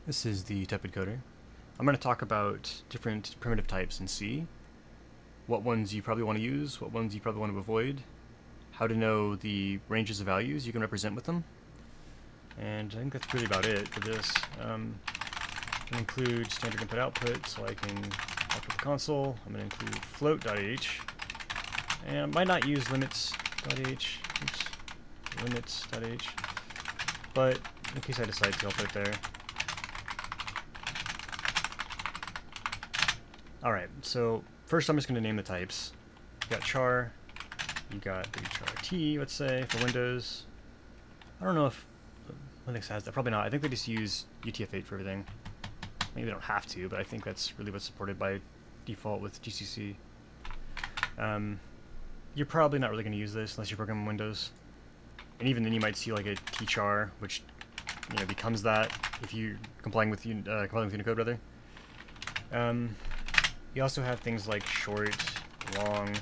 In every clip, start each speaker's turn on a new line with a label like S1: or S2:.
S1: This is the tepid coder. I'm going to talk about different primitive types in C, what ones you probably want to use, what ones you probably want to avoid, how to know the ranges of values you can represent with them, and I think that's really about it for this. I'm going to include standard input-output so I can output the console. I'm going to include float.h, and I might not use limits.h, limits.h, but in case I decide to, I'll put it there. Alright, so first I'm just going to name the types. You got char, you got the char t, let's say, for Windows. I don't know if Linux has that, probably not. I think they just use UTF-8 for everything. Maybe they don't have to, but I think that's really what's supported by default with GCC. You're probably not really going to use this unless you're programming Windows. And even then you might see like a tchar, which becomes that if you're complying with Unicode rather. You also have things like short, long.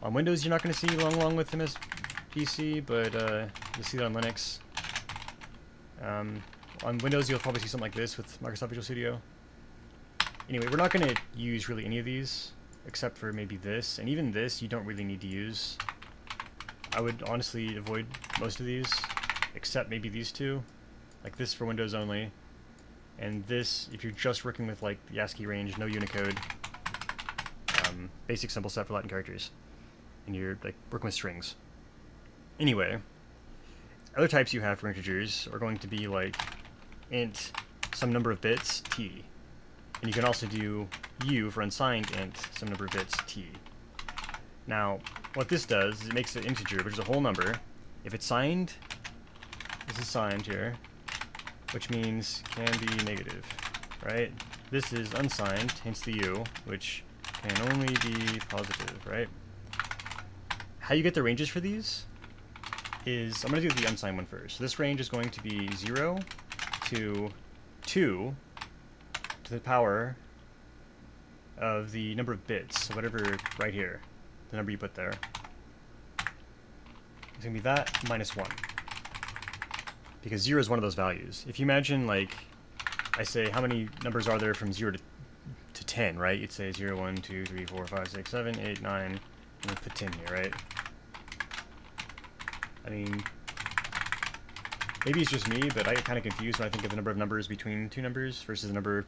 S1: On Windows, you're not going to see long with MSPC, but you'll see that on Linux. On Windows, you'll probably see something like this with Microsoft Visual Studio. Anyway, we're not going to use really any of these, except for maybe this. And even this, you don't really need to use. I would honestly avoid most of these, except maybe these two. Like this for Windows only. And this, if you're just working with like the ASCII range, no Unicode, basic symbol set for Latin characters, and you're like working with strings. Anyway, other types you have for integers are going to be like int some number of bits t, and you can also do u for unsigned int some number of bits t. Now, what this does is it makes an integer, which is a whole number. If it's signed, this is signed here, which means can be negative, right? This is unsigned, hence the u, which can only be positive, right? How you get the ranges for these is, I'm going to do the unsigned one first. So this range is going to be 0 to 2 to the power of the number of bits, so whatever right here, the number you put there. It's going to be that minus 1. Because 0 is one of those values. If you imagine, like, I say, how many numbers are there from 0 to 10, right? You'd say 0, 1, 2, 3, 4, 5, 6, 7, 8, 9, and then put 10 here, right? I mean, maybe it's just me, but I get kind of confused when I think of the number of numbers between two numbers versus the number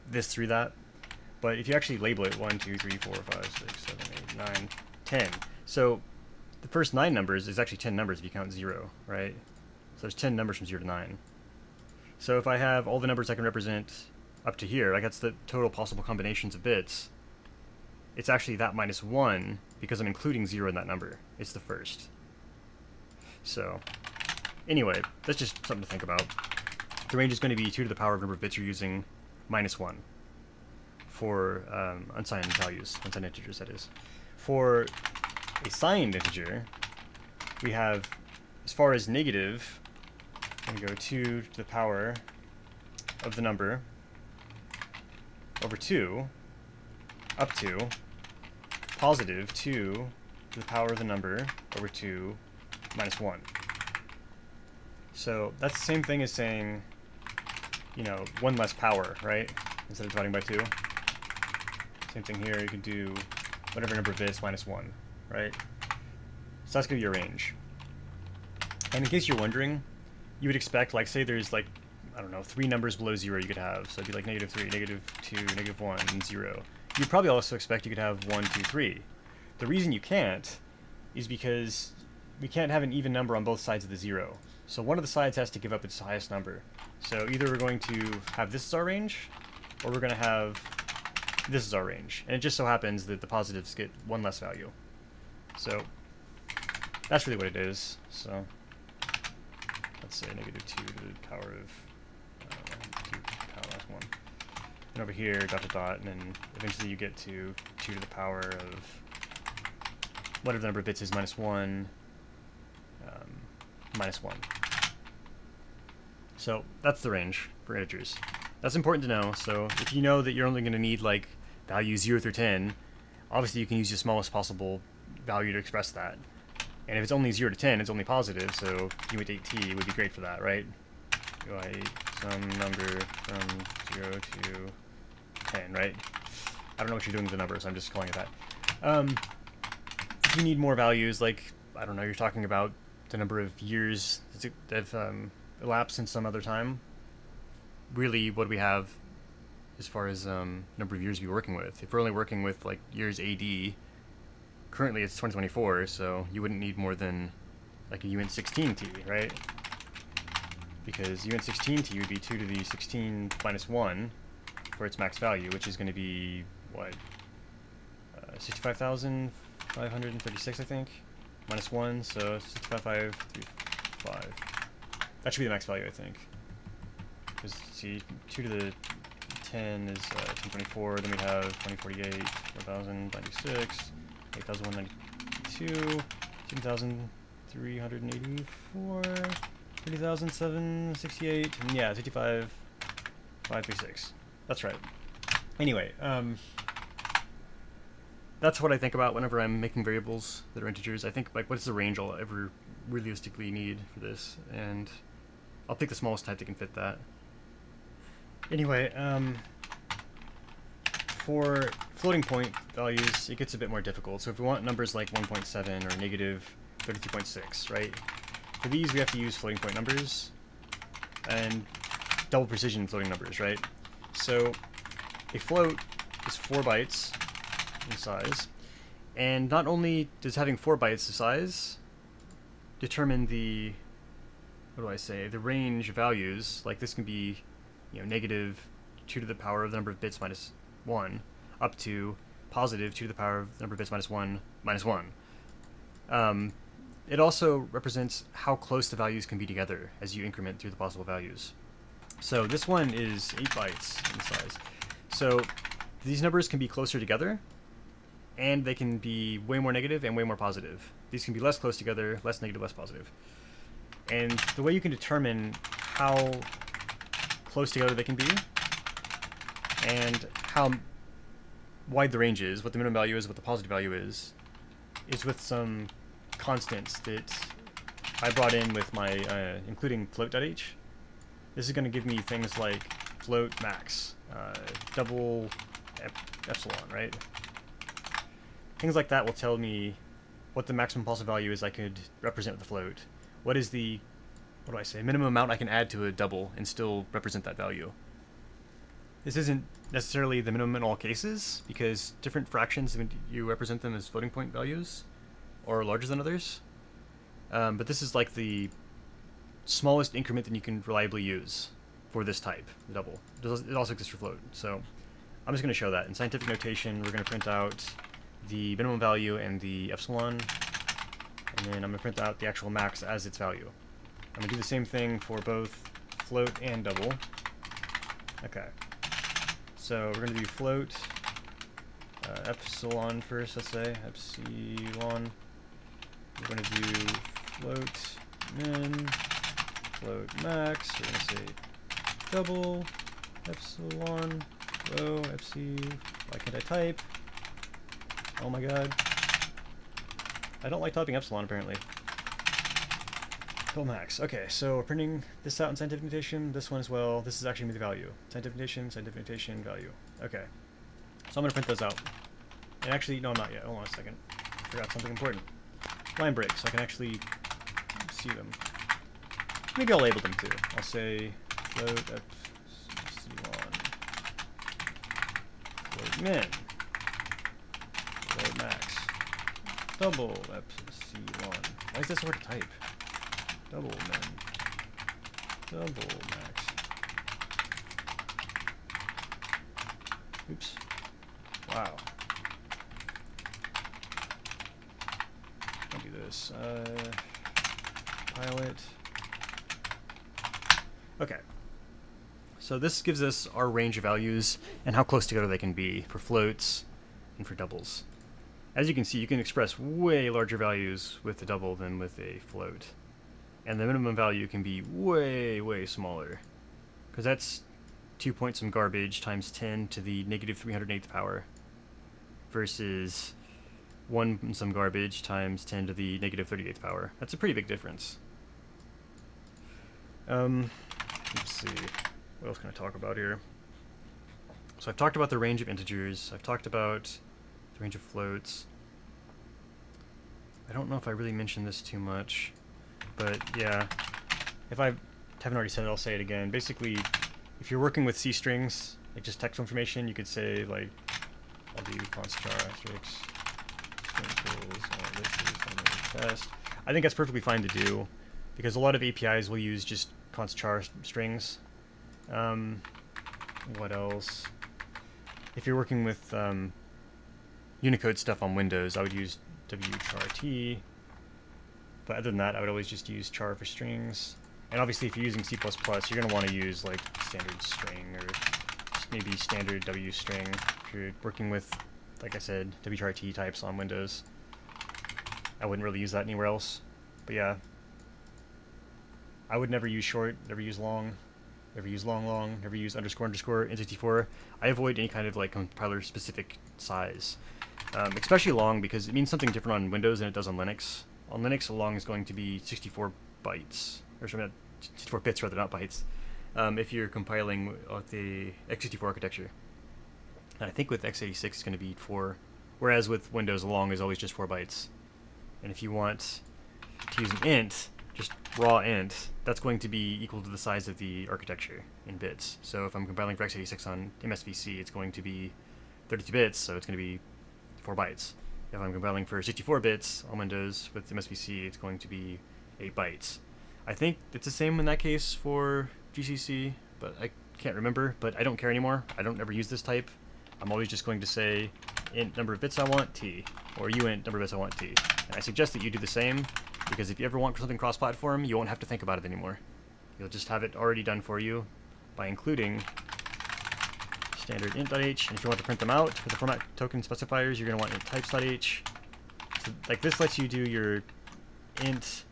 S1: this through that. But if you actually label it 1, 2, 3, 4, 5, 6, 7, 8, 9, 10. So the first 9 numbers is actually 10 numbers if you count 0, right? So there's 10 numbers from 0 to 9. So if I have all the numbers I can represent up to here, like that's the total possible combinations of bits, it's actually that minus 1 because I'm including 0 in that number. It's the first. So anyway, that's just something to think about. The range is going to be 2 to the power of number of bits you're using minus 1 for unsigned values, unsigned integers, that is. For a signed integer, we have, as far as negative, I'm going to go 2 to the power of the number over 2 up to positive 2 to the power of the number over 2 minus 1. So that's the same thing as saying, 1 less power, right? Instead of dividing by 2. Same thing here, you can do whatever number of bits minus 1, right? So that's going to be your range. And in case you're wondering, you would expect, like, say there's, like, I don't know, 3 numbers below 0 you could have. So it'd be like -3, -2, -1, and 0. You'd probably also expect you could have 1, 2, 3. The reason you can't is because we can't have an even number on both sides of the 0. So one of the sides has to give up its highest number. So either we're going to have this as our range, or we're going to have this as our range. And it just so happens that the positives get 1 less value. So that's really what it is. So let's say -2 to the power of 2 to the power minus 1. And over here, dot dot dot, and then eventually you get to 2 to the power of whatever the number of bits is minus 1, minus 1. So that's the range for integers. That's important to know. So if you know that you're only going to need like values 0 through 10, obviously you can use the smallest possible value to express that. And if it's only 0 to 10, it's only positive, so uint8t would be great for that, right? uint some number from 0 to 10, right? I don't know what you're doing with the number, so I'm just calling it that. If you need more values, like, I don't know, you're talking about the number of years that have elapsed since some other time, really what we have as far as number of years we're working with. If we're only working with like years AD, currently it's 2024, so you wouldn't need more than like a uint 16t, right? Because uint 16t would be 2 to the 16 minus 1 for its max value, which is going to be, what, 65,536, I think, minus 1, so 65,535. That should be the max value, I think. Because, see, 2 to the 10 is 1024, then we'd have 2048, 4,096, 8,192, 10,384, 30,768, and yeah, 55,536. That's right. Anyway, that's what I think about whenever I'm making variables that are integers. I think, like, what's the range I'll ever realistically need for this, and I'll pick the smallest type that can fit that. Anyway, for floating point values, it gets a bit more difficult. So if we want numbers like 1.7 or negative 32.6, right? For these, we have to use floating point numbers and double precision floating numbers, right? So a float is 4 bytes in size, and not only does having 4 bytes of size determine the, what do I say, the range of values, like this can be, you know, negative 2 to the power of the number of bits minus 1 up to positive 2 to the power of the number of bits minus 1 minus 1. It also represents how close the values can be together as you increment through the possible values. So this one is 8 bytes in size. So these numbers can be closer together, and they can be way more negative and way more positive. These can be less close together, less negative, less positive. And the way you can determine how close together they can be and how wide the range is, what the minimum value is, what the positive value is with some constants that I brought in with my, including float.h. This is going to give me things like float max, double epsilon, right? Things like that will tell me what the maximum possible value is I could represent with the float. What is the, what do I say, minimum amount I can add to a double and still represent that value. This isn't necessarily the minimum in all cases, because different fractions, you represent them as floating point values, or larger than others. But this is like the smallest increment that you can reliably use for this type, the double. It also exists for float. So I'm just going to show that. In scientific notation, we're going to print out the minimum value and the epsilon, and then I'm going to print out the actual max as its value. I'm going to do the same thing for both float and double. Okay. So we're going to do float epsilon first, let's say. Epsilon. We're going to do float min, float max. We're going to say double epsilon rho epsi. Why can't I type? Oh my god. I don't like typing epsilon, apparently. Double max. Okay, so we're printing this out in scientific notation, this one as well. This is actually going to be the value. Scientific notation, value. Okay. So I'm going to print those out. And actually, no, not yet. Hold on a second. Forgot something important. Line break, so I can actually see them. Maybe I'll label them too. I'll say float epsilon, float min, float max, double epsilon. Why is this so hard to type? Double min, double max. Oops. Wow. I'll do this. Pilot. Okay. So this gives us our range of values and how close together they can be for floats and for doubles. As you can see, you can express way larger values with a double than with a float. And the minimum value can be way, way smaller. Because that's 2 point some garbage times 10 to the negative 308th power versus 1 and some garbage times 10 to the negative 38th power. That's a pretty big difference. let's see, what else can I talk about here? So I've talked about the range of integers. I've talked about the range of floats. I don't know if I really mentioned this too much, but yeah, if I haven't already said it, I'll say it again. Basically, if you're working with C strings, like just text information, you could say like, I'll do const char asterisk test. I think that's perfectly fine to do, because a lot of APIs will use just const char strings. What else? If you're working with Unicode stuff on Windows, I would use wchart. But other than that, I would always just use char for strings. And obviously, if you're using C++, you're going to want to use like standard string or maybe standard W string if you're working with, like I said, wchart types on Windows. I wouldn't really use that anywhere else. But yeah, I would never use short, never use long, never use long, never use underscore in 64. I avoid any kind of like compiler specific size, especially long, because it means something different on Windows than it does on Linux. On Linux, a long is going to be 64 bytes, or sorry, 64 bits rather, not bytes, if you're compiling with the x64 architecture. And I think with x86 it's going to be 4, whereas with Windows, a long is always just 4 bytes. And if you want to use an int, just raw int, that's going to be equal to the size of the architecture in bits. So if I'm compiling for x86 on MSVC, it's going to be 32 bits, so it's going to be 4 bytes. If I'm compiling for 64 bits on Windows with MSVC, it's going to be 8 bytes. I think it's the same in that case for GCC, but I can't remember, but I don't care anymore. I don't ever use this type. I'm always just going to say int number of bits I want, t, or uint number of bits I want, t. And I suggest that you do the same, because if you ever want something cross-platform, you won't have to think about it anymore. You'll just have it already done for you by including standard int.h, and if you want to print them out for the format token specifiers, you're going to want int types.h. So, like, this lets you do your int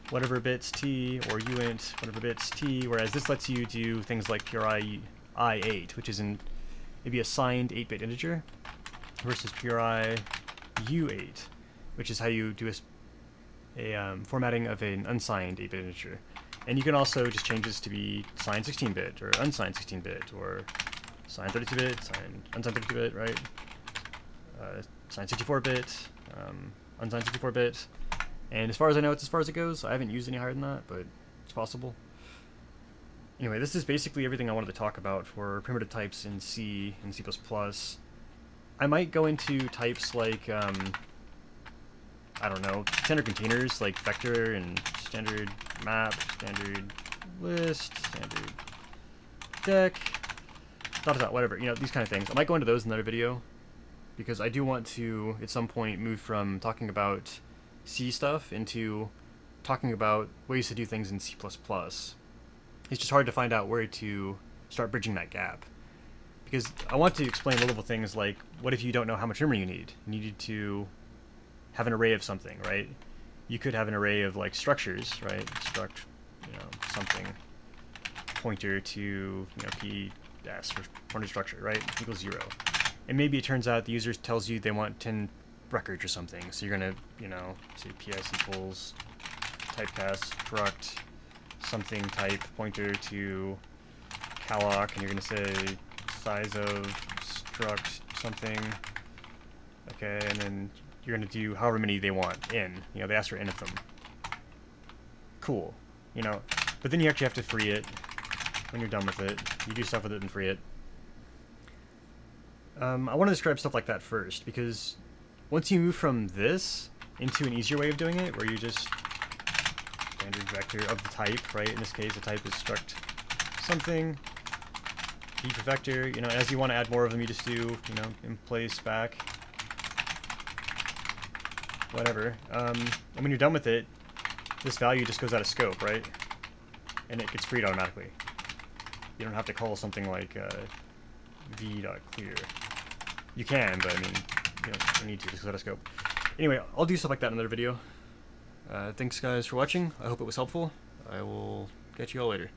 S1: whatever bits t or uint whatever bits t, whereas this lets you do things like puri i8, which is maybe a signed 8-bit integer, versus puri u8, which is how you do a formatting of an unsigned 8-bit integer. And you can also just change this to be signed 16-bit or unsigned 16-bit or signed 32-bit, unsigned 32-bit, right? Signed 64-bit, unsigned 64-bit. And as far as I know, it's as far as it goes. I haven't used any higher than that, but it's possible. Anyway, this is basically everything I wanted to talk about for primitive types in C and C++. I might go into types like, I don't know, standard containers like vector and standard map, standard list, standard deck, whatever, these kind of things. I might go into those in another video, because I do want to, at some point, move from talking about C stuff into talking about ways to do things in C++. It's just hard to find out where to start bridging that gap. Because I want to explain low-level things like, what if you don't know how much memory you need? You needed to have an array of something, right? You could have an array of like structures, right? Struct, something, pointer to, ps for pointer structure, right? Equals 0. And maybe it turns out the user tells you they want 10 records or something. So you're gonna, say ps equals typecast struct something type pointer to calloc, and you're gonna say size of struct something. Okay, and then you're going to do however many they want in. They ask for n of them. Cool. But then you actually have to free it when you're done with it. You do stuff with it and free it. I want to describe stuff like that first, because once you move from this into an easier way of doing it, where you just standard vector of the type, right? In this case, the type is struct something. V for vector, as you want to add more of them, you just do, in place, back, whatever. And when you're done with it, this value just goes out of scope, right? And it gets freed automatically. You don't have to call something like v.clear. You can, but you don't need to, just goes out of scope. Anyway, I'll do stuff like that in another video. Thanks guys for watching. I hope it was helpful. I will catch you all later.